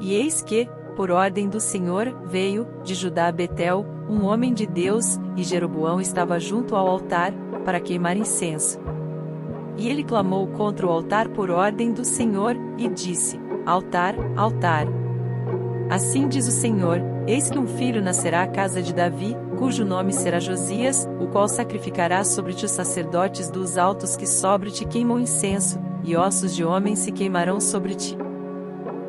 E eis que, por ordem do Senhor, veio, de Judá a Betel, um homem de Deus, e Jeroboão estava junto ao altar, para queimar incenso. E ele clamou contra o altar por ordem do Senhor, e disse: Altar, altar. Assim diz o Senhor: eis que um filho nascerá à casa de Davi, cujo nome será Josias, o qual sacrificará sobre ti os sacerdotes dos altos que sobre ti queimam incenso, e ossos de homens se queimarão sobre ti.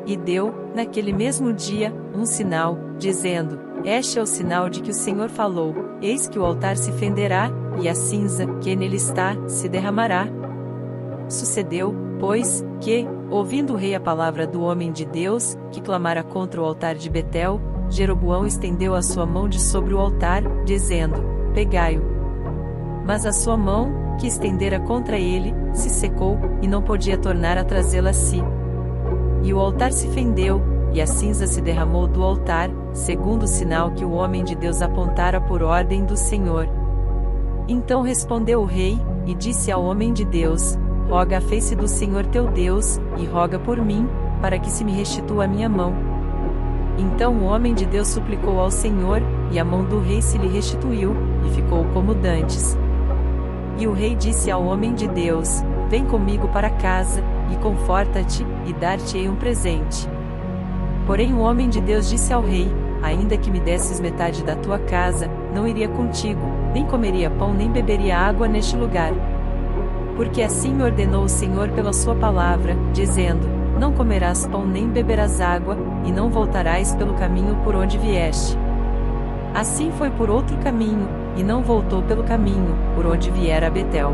E deu, naquele mesmo dia, um sinal, dizendo: este é o sinal de que o Senhor falou: eis que o altar se fenderá, e a cinza, que nele está, se derramará. Sucedeu, pois, que, ouvindo o rei a palavra do homem de Deus, que clamara contra o altar de Betel, Jeroboão estendeu a sua mão de sobre o altar, dizendo: pegai-o. Mas a sua mão, que estendera contra ele, se secou, e não podia tornar a trazê-la a si. E o altar se fendeu, e a cinza se derramou do altar, segundo o sinal que o homem de Deus apontara por ordem do Senhor. Então respondeu o rei, e disse ao homem de Deus: roga a face do Senhor teu Deus, e roga por mim, para que se me restitua a minha mão. Então o homem de Deus suplicou ao Senhor, e a mão do rei se lhe restituiu, e ficou como dantes. E o rei disse ao homem de Deus: vem comigo para casa, e conforta-te, e dar-te-ei um presente. Porém o homem de Deus disse ao rei: ainda que me desses metade da tua casa, não iria contigo, nem comeria pão nem beberia água neste lugar. Porque assim me ordenou o Senhor pela sua palavra, dizendo: não comerás pão nem beberás água, e não voltarás pelo caminho por onde vieste. Assim foi por outro caminho, e não voltou pelo caminho, por onde viera a Betel.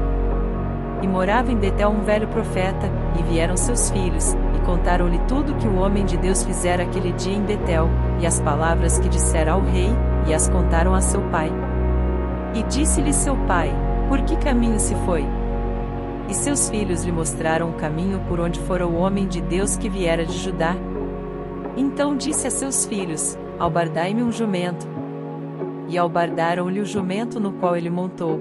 E morava em Betel um velho profeta, e vieram seus filhos, e contaram-lhe tudo que o homem de Deus fizera aquele dia em Betel, e as palavras que dissera ao rei, e as contaram a seu pai. E disse-lhe seu pai: por que caminho se foi? E seus filhos lhe mostraram o caminho por onde fora o homem de Deus que viera de Judá. Então disse a seus filhos: albardai-me um jumento. E albardaram-lhe o jumento no qual ele montou.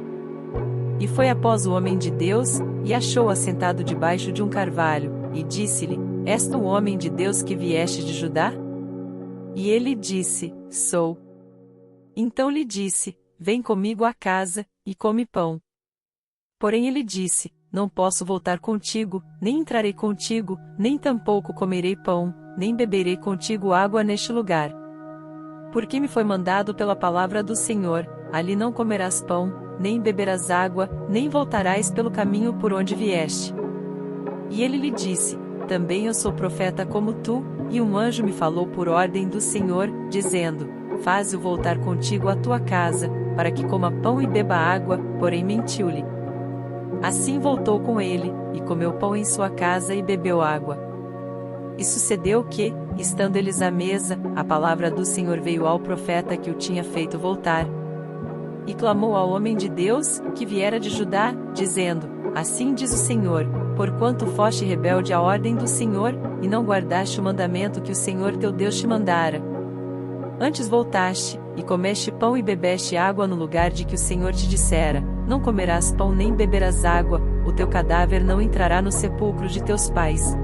E foi após o homem de Deus, e achou assentado debaixo de um carvalho, e disse-lhe: és tu o homem de Deus que vieste de Judá? E ele disse: sou. Então lhe disse: vem comigo à casa, e come pão. Porém ele disse: não posso voltar contigo, nem entrarei contigo, nem tampouco comerei pão, nem beberei contigo água neste lugar. Porque me foi mandado pela palavra do Senhor: ali não comerás pão, nem beberás água, nem voltarás pelo caminho por onde vieste. E ele lhe disse: também eu sou profeta como tu, e um anjo me falou por ordem do Senhor, dizendo: faze-o voltar contigo à tua casa, para que coma pão e beba água, porém mentiu-lhe. Assim voltou com ele, e comeu pão em sua casa e bebeu água. E sucedeu que, estando eles à mesa, a palavra do Senhor veio ao profeta que o tinha feito voltar. E clamou ao homem de Deus, que viera de Judá, dizendo: assim diz o Senhor: porquanto foste rebelde à ordem do Senhor, e não guardaste o mandamento que o Senhor teu Deus te mandara. Antes voltaste, e comeste pão e bebeste água no lugar de que o Senhor te dissera: não comerás pão nem beberás água, o teu cadáver não entrará no sepulcro de teus pais.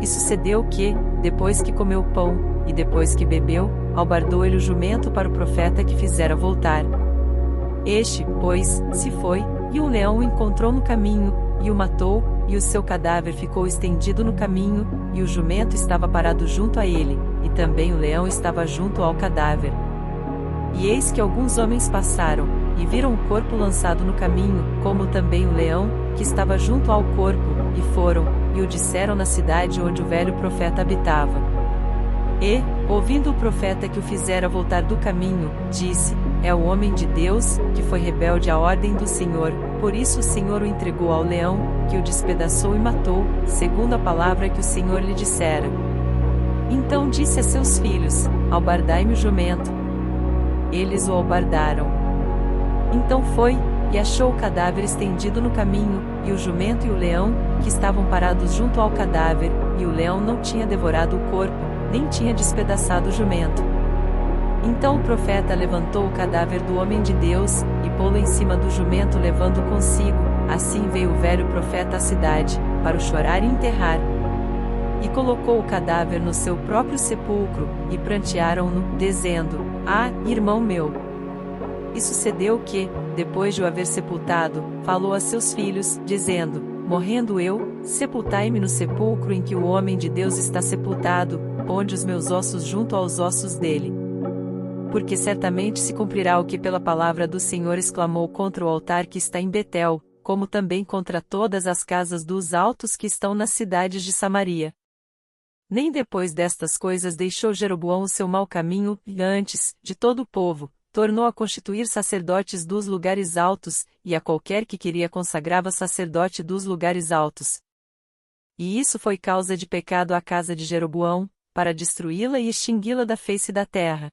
E sucedeu que, depois que comeu pão, e depois que bebeu, albardou ele o jumento para o profeta que fizera voltar. Este, pois, se foi, e um leão o encontrou no caminho, e o matou, e o seu cadáver ficou estendido no caminho, e o jumento estava parado junto a ele, e também o leão estava junto ao cadáver. E eis que alguns homens passaram, e viram o corpo lançado no caminho, como também o leão, que estava junto ao corpo, e foram, e o disseram na cidade onde o velho profeta habitava. E, ouvindo o profeta que o fizera voltar do caminho, disse: é o homem de Deus, que foi rebelde à ordem do Senhor, por isso o Senhor o entregou ao leão, que o despedaçou e matou, segundo a palavra que o Senhor lhe dissera. Então disse a seus filhos: albardai-me o jumento. Eles o albardaram. Então foi, e achou o cadáver estendido no caminho, e o jumento e o leão, que estavam parados junto ao cadáver, e o leão não tinha devorado o corpo, nem tinha despedaçado o jumento. Então o profeta levantou o cadáver do homem de Deus, e pô-lo em cima do jumento levando-o consigo. Assim veio o velho profeta à cidade, para o chorar e enterrar. e colocou o cadáver no seu próprio sepulcro, e prantearam-no, dizendo: Ah, irmão meu! E sucedeu que, depois de o haver sepultado, falou a seus filhos, dizendo: Morrendo eu, sepultai-me no sepulcro em que o homem de Deus está sepultado, ponde os meus ossos junto aos ossos dele. Porque certamente se cumprirá o que pela palavra do Senhor exclamou contra o altar que está em Betel, como também contra todas as casas dos altos que estão nas cidades de Samaria. Nem depois destas coisas deixou Jeroboão o seu mau caminho, e antes, de todo o povo, tornou a constituir sacerdotes dos lugares altos, e a qualquer que queria consagrava sacerdote dos lugares altos. E isso foi causa de pecado à casa de Jeroboão, para destruí-la e extingui-la da face da terra.